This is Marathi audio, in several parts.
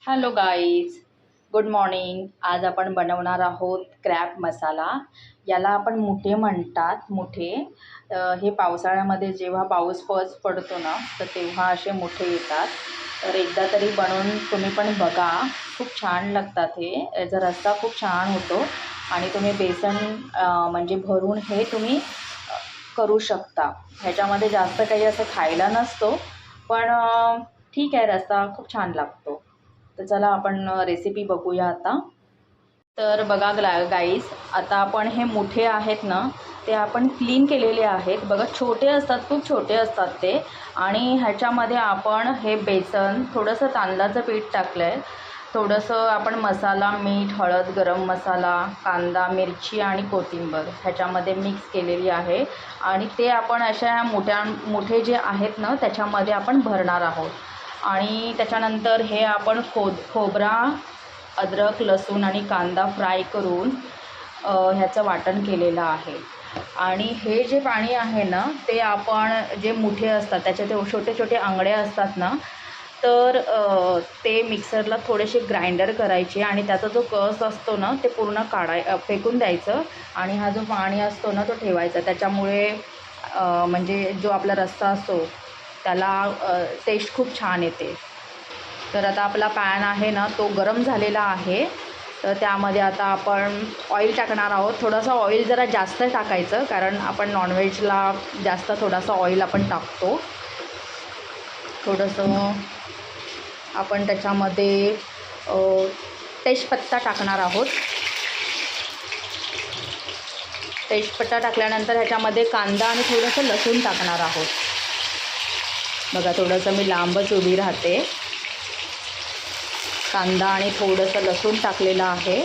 Hello guys, good morning. आज आपण बनवणार आहोत क्रॅब मसाला. याला आपण मुठे म्हणतात. मुठे हे पावसाळ्यामध्ये जेव्हा पाऊस पडतो ना, तर तेव्हा असे मुठे येतात. तर एकदा तरी बनवून तुम्ही पण बघा. खूप छान लागतात. याचा रस्सा खूप छान होतो आणि तुम्ही बेसन म्हणजे भरून हे तुम्ही करू शकता. ह्याच्यामध्ये जास्त काही असं खायला नसतो, पण ठीक आहे, रस्सा खूप छान लागतो. तर चला आपण रेसिपी बघूया आता. तर बघा गाईस, आता आपण हे मुठे आहेत ना, ते आपण क्लीन केलेले आहेत. बघा छोटे असतात, खूप छोटे असतात ते. आणि ह्याच्यामध्ये आपण हे बेसन, थोडंसं तांदळाचं पीठ टाकलं आहे, थोडंसं आपण मसाला, मीठ, हळद, गरम मसाला, कांदा, मिरची आणि कोथिंबीर ह्याच्यामध्ये मिक्स केलेली आहे. आणि ते आपण अशा मुठे जे आहेत ना, त्याच्यामध्ये आपण भरणार आहोत. आणि त्याच्यानंतर हे आपण खोबरा, अद्रक, लसूण आणि कांदा फ्राय करून ह्याचं वाटण केलेलं आहे. आणि हे जे पाणी आहे ना, ते आपण जे मुठे असतात त्याचे ते छोटे छोटे आंगडे असतात ना, तर ते मिक्सरला थोडेसे ग्राइंडर करायचे आणि त्याचा जो कस असतो ना, ते पूर्ण फेकून द्यायचं. आणि हा जो पाणी असतो ना, तो ठेवायचा. त्याच्यामुळे म्हणजे जो आपला रस्सा असतो त्याला टेस्ट खूप छान येते. तर आता आपला पॅन आहे ना, तो गरम झालेला आहे. तर त्यामध्ये आता आपण ऑइल टाकणार आहोत. थोडंसं ऑइल जरा जास्त टाकायचं, कारण आपण नॉनव्हेजला जास्त थोडासा ऑइल आपण टाकतो. थोडंसं आपण त्याच्यामध्ये तेजपत्ता टाकणार आहोत. तेजपत्ता टाकल्यानंतर ह्याच्यामध्ये कांदा आणि थोडंसं लसूण टाकणार आहोत. बघा, थोडंसं मी लांबच उभी राहते. कांदा आणि थोडंसं लसूण टाकलेलं आहे.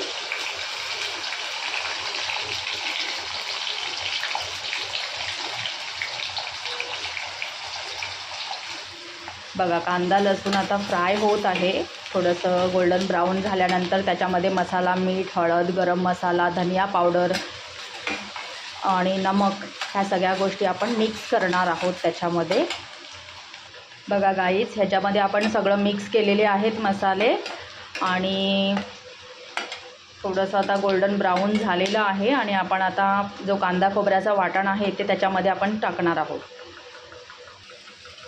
बघा, कांदा लसूण आता फ्राय होत आहे. थोडंसं गोल्डन ब्राऊन झाल्यानंतर त्याच्यामध्ये मसाला, मीठ, हळद, गरम मसाला, धनिया पावडर आणि नमक ह्या सगळ्या गोष्टी आपण मिक्स करणार आहोत त्याच्यामध्ये. बघा गाईज, ह्याच्यामध्ये आपण सगळं मिक्स केलेले आहेत मसाले. आणि थोडंसं आता गोल्डन ब्राऊन झालेलं आहे. आणि आपण आता जो कांदा खोबऱ्याचा वाटण आहे ते त्याच्यामध्ये आपण टाकणार आहोत.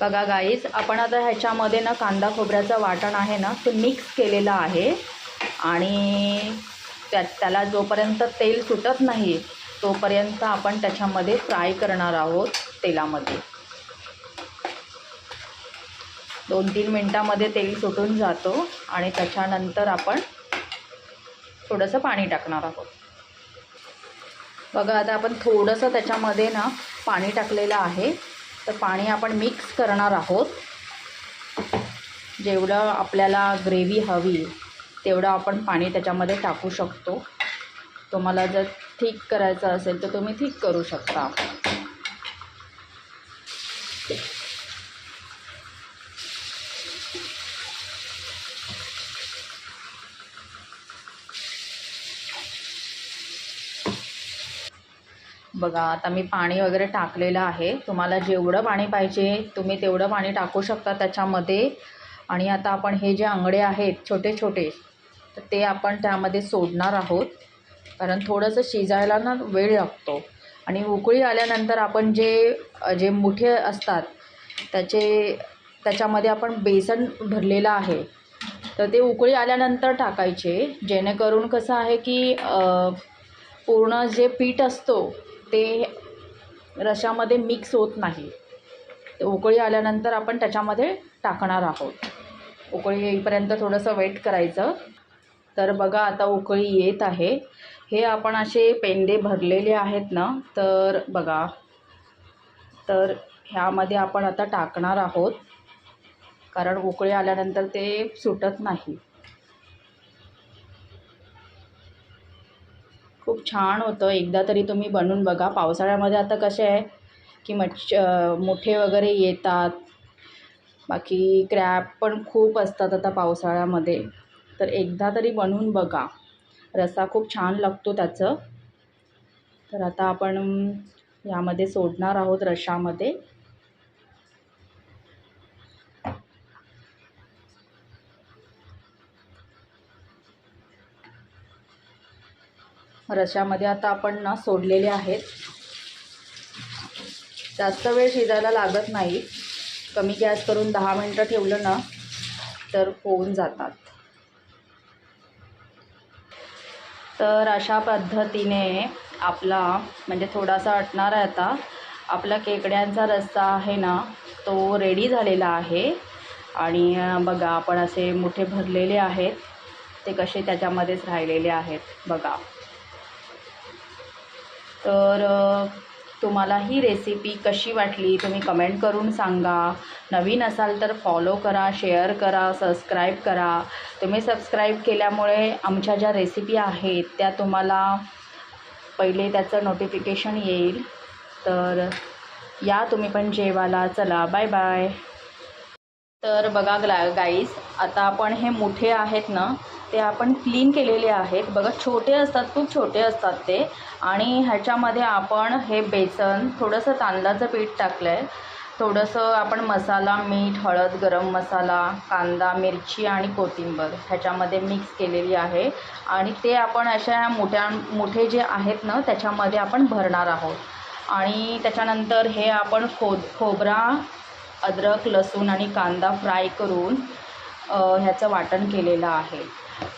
बघा गाईज, आपण आता ह्याच्यामध्ये ना कांदा खोबऱ्याचं वाटण आहे ना, ते मिक्स केलेलं आहे. आणि त्याला जोपर्यंत तेल सुटत नाही तोपर्यंत आपण त्याच्यामध्ये फ्राय करणार आहोत तेलामध्ये. 2-3 मिनटामध्ये तेल सुटून जातो आणि त्याच्यानंतर आपण थोडंसं पाणी टाकणार आहोत. बघा, आता आपण थोडंसं त्याच्यामध्ये ना पाणी टाकलेलं आहे. तर पाणी आपण मिक्स करणार आहोत. जेवढं आपल्याला ग्रेव्ही हवी तेवढं आपण पाणी त्याच्यामध्ये टाकू शकतो. तुम्हाला जर थिक करायचं असेल तर तुम्ही थिक करू शकता. बघा, आता मी पाणी वगैरे टाकलेलं आहे. तुम्हाला जेवढं पाणी पाहिजे तुम्ही तेवढं पाणी टाकू शकता त्याच्यामध्ये. आणि आता आपण हे जे आंगडे आहेत छोटे छोटे, तर ते आपण त्यामध्ये सोडणार आहोत. कारण थोडंसं शिजायला ना वेळ लागतो. आणि उकळी आल्यानंतर आपण जे मुठे असतात त्याच्यामध्ये आपण बेसन भरलेलं आहे, तर ते उकळी आल्यानंतर टाकायचे. जेणेकरून कसं आहे की पूर्ण जे पीठ असतो ते रशामध्ये मिक्स होत नाही. तर उकळी आल्यानंतर आपण त्याच्यामध्ये टाकणार आहोत. उकळी येईपर्यंत थोडंसं वेट करायचं. तर बघा, आता उकळी येत आहे. हे आपण असे पेंडे भरलेले आहेत ना, तर बघा, तर ह्यामध्ये आपण आता टाकणार आहोत. कारण उकळी आल्यानंतर ते सुटत नाही. खूप छान होतं. एकदा तरी तुम्ही बनवून बघा. पावसाळ्यामध्ये आता कसे आहे की मुठे वगैरे येतात. बाकी क्रॅब पण खूप असतात आता पावसाळ्यामध्ये. तर एकदा तरी बनवून बघा. रस्सा खूप छान लागतो त्याचं. तर आता आपण यामध्ये सोडणार आहोत रश्शामध्ये. रश्यामध्ये आता आपण ना सोडलेले आहेत. जास्त वेळ शिजायला लागत नाही. कमी गॅस करून 10 मिनटं ठेवलं ना तर होऊन जातात. तर अशा पद्धतीने आपला म्हणजे थोडासा अटणार आहे आता. आपला खेकड्यांचा रस्सा आहे ना तो रेडी झालेला आहे. आणि बघा आपण असे मुठे भरलेले आहेत, ते कसे त्याच्यामध्येच राहिलेले आहेत बघा. तर तुम्हाला ही रेसिपी कशी वाटली तुम्ही कमेंट करून सांगा. नवीन असाल तर फॉलो करा, शेअर करा, सबस्क्राईब करा. तुम्ही सबस्क्राईब केल्यामुळे आमच्या ज्या रेसिपी आहेत त्या तुम्हाला पहिले त्याचं नोटिफिकेशन येईल. तर या तुम्ही पण जेवायला. चला बाय बाय. तर बघा गाईस, आता आपण हे मुठे आहेत ना ते आपण क्लीन केलेले आहेत. बघा छोटे असतात, खूप छोटे असतात ते. आणि ह्याच्यामध्ये आपण हे बेसन, थोडंसं तांदळाचं पीठ टाकलं आहे, थोडंसं आपण मसाला, मीठ, हळद, गरम मसाला, कांदा, मिरची आणि कोथिंबीर ह्याच्यामध्ये मिक्स केलेली आहे. आणि ते आपण अशा मुठे जे आहेत ना त्याच्यामध्ये आपण भरणार आहोत. आणि त्याच्यानंतर हे आपण खोबरा, अद्रक, लसूण आणि कांदा फ्राय करून ह्याचं वाटण केलेलं आहे.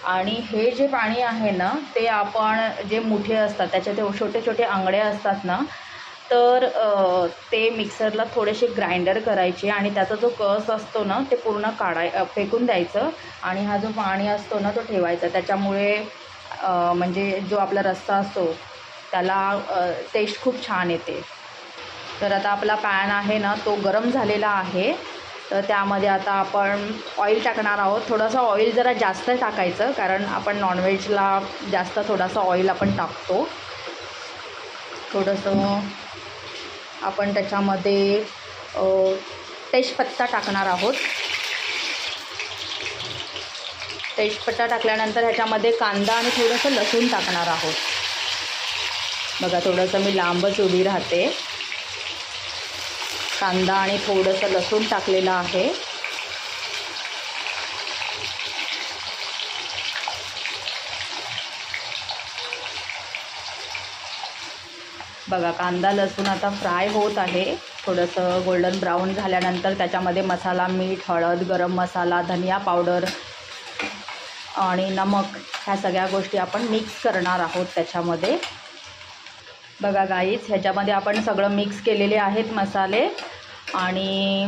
आणि हे जे पाणी आहे ना ते आपण जे मुठे असतात त्याचे ते छोटे छोटे आंगडे असतात ना, तर ते मिक्सरला थोडेसे ग्राइंडर करायचे आणि त्याचा जो कस असतो ना ते पूर्ण फेकून द्यायचं. आणि हा जो पाणी असतो ना तो ठेवायचा. त्याच्यामुळे म्हणजे जो आपला रस्सा असतो त्याला टेस्ट खूप छान येते. तर आता आपला पॅन आहे ना तो गरम झालेला आहे. तर त्यामध्ये आता आपण ऑइल टाकणार आहोत. थोडंसं ऑइल जरा जास्त टाकायचं, कारण आपण नॉनव्हेजला जास्त थोडासा ऑइल आपण टाकतो. थोडंसं आपण त्याच्यामध्ये तेजपत्ता टाकणार आहोत. तेजपत्ता टाकल्यानंतर ह्याच्यामध्ये कांदा आणि थोडंसं लसूण टाकणार आहोत. बघा थोडंसं मी लांबच उभी राहते. कांदा आणि थोडंसं लसूण टाकलेलं आहे. बघा कांदा लसूण आता फ्राय होत आहे. थोडंसं गोल्डन ब्राऊन झाल्यानंतर त्याच्यामध्ये मसाला, मीठ, हळद, गरम मसाला, धनिया पावडर आणि नमक ह्या सगळ्या गोष्टी आपण मिक्स करणार आहोत त्याच्यामध्ये. बघा गाईज, ह्याच्यामध्ये आपण सगळं मिक्स केलेले आहेत मसाले. आणि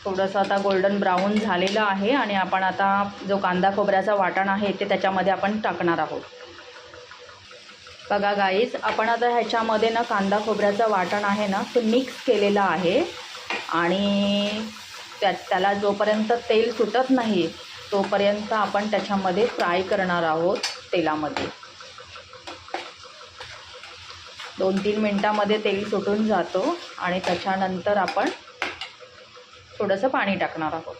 थोडंसं आता गोल्डन ब्राऊन झालेलं आहे. आणि आपण आता जो कांदा खोबऱ्याचा वाटण आहे ते त्याच्यामध्ये आपण टाकणार आहोत. बघा गाईज, आपण आता ह्याच्यामध्ये ना कांदा खोबऱ्याचं वाटण आहे ना ते मिक्स केलेलं आहे. आणि त्याला जोपर्यंत तेल सुटत नाही तोपर्यंत आपण त्याच्यामध्ये फ्राय करणार आहोत तेलामध्ये. 2-3 मिनटामध्ये तेल सुटून जातो. आणि त्याच्यानंतर आपण थोडंसं पाणी टाकणार आहोत.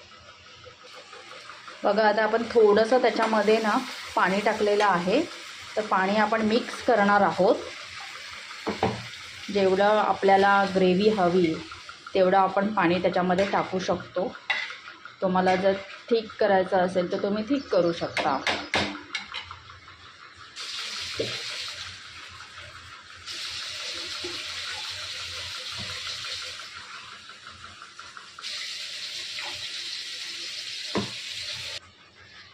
बघा आता आपण थोडंसं त्याच्यामध्ये ना पाणी टाकलेलं आहे. तर पाणी आपण मिक्स करणार आहोत. जेवढं आपल्याला ग्रेव्ही हवी तेवढं आपण पाणी त्याच्यामध्ये टाकू शकतो. तुम्हाला जर थिक करायचं असेल तर तुम्ही थिक करू शकता.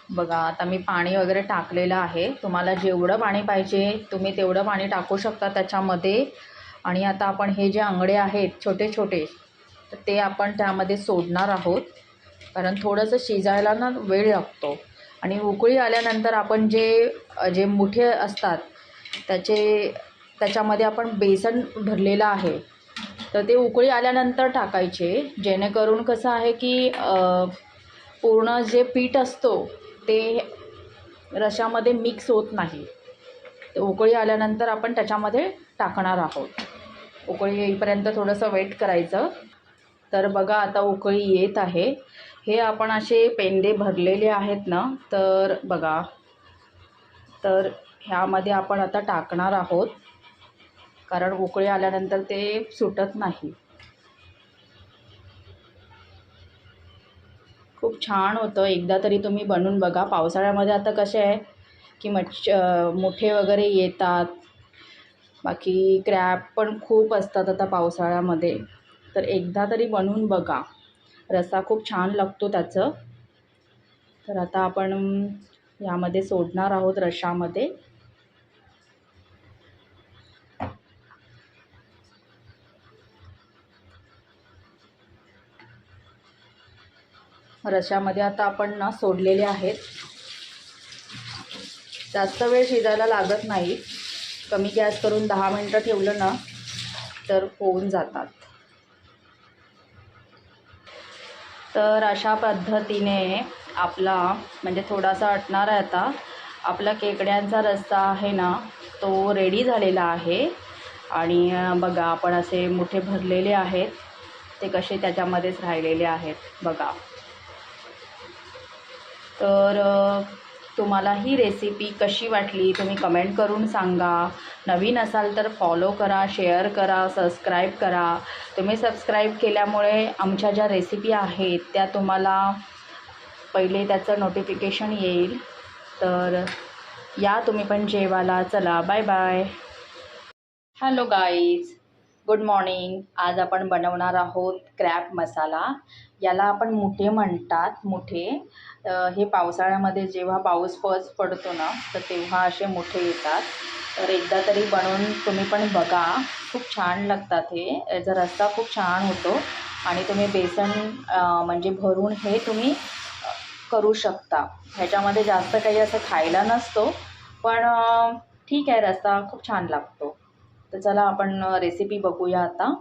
बघा आता मी पाणी वगैरे टाकलेलं आहे. तुम्हाला जेवढं पाणी पाहिजे तुम्ही तेवढं पाणी टाकू शकता त्याच्यामध्ये. आणि आता आपण हे जे आंगडे आहेत छोटे छोटे तर ते आपण त्यामध्ये सोडणार आहोत, कारण थोडंसं शिजायला ना वेळ लागतो. आणि उकळी आल्यानंतर आपण जे मुठे असतात त्याच्यामध्ये आपण बेसन भरलेलं आहे तर ते उकळी आल्यानंतर टाकायचे. जेणेकरून कसं आहे की पूर्ण जे पीठ असतो ते रश्यामध्ये मिक्स होत नाही. तर उकळी आल्यानंतर आपण त्याच्यामध्ये टाकणार आहोत. उकळी येईपर्यंत थोडंसं वेट करायचं. तर बघा आता उकळी येत आहे. हे आपण असे पेंडे भरलेले आहेत ना, तर बघा, तर ह्यामध्ये आपण आता टाकणार आहोत, कारण उकळी आल्यानंतर ते सुटत नाही. खूप छान होतं. एकदा तरी तुम्ही बनवून बघा. पावसाळ्यामध्ये आता कसे आहे की मोठे वगैरे येतात. बाकी क्रॅब पण खूप असतात आता पावसाळ्यामध्ये, तर एकदा तरी बनवून बघा. रस्सा खूप छान लागतो त्याचं. तर आता आपण यामध्ये सोडणार आहोत रश्शामध्ये. रश्शामध्ये आता आपण ना सोडलेले आहेत. जास्त वेळ शिजायला लागत नाही. कमी गॅस करून 10 मिनटं ठेवलं ना तर होऊन जातात. तर अशा पद्धतीने आपला म्हणजे थोडासा अटणार आहे आता. आपला खेकड्यांचा रस्सा आहे ना तो रेडी झालेला आहे. आणि बघा आपण असे मुठे भरलेले आहेत, ते कसे त्याच्यामध्येच राहिलेले आहेत बघा. तर तुम्हाला ही रेसिपी कशी वाटली तुम्ही कमेंट करून सांगा. नवीन असाल तर फॉलो करा, शेअर करा, सबस्क्राईब करा. तुम्ही सबस्क्राईब केल्यामुळे आमच्या ज्या रेसिपी आहेत त्या तुम्हाला पहिले त्याचं नोटिफिकेशन येईल. तर या तुम्ही पण जेवायला. चला bye bye. Hello guys, good morning. आज आपण बनवणार आहोत क्रॅब मसाला. याला आपण मुठे म्हणतात. मुठे हे पावसाळ्यामध्ये जेव्हा पाऊस पडतो ना तर तेव्हा असे मुठे येतात. तर एकदा तरी बनवून तुम्ही पण बघा, खूप छान लागतात. याचा रस्सा खूप छान होतो. आणि तुम्ही बेसन म्हणजे भरून हे तुम्ही करू शकता. ह्याच्यामध्ये जास्त काही असं खायला नसतो, पण ठीक आहे, रस्सा खूप छान लागतो. तर चला आपण रेसिपी बघूया आता.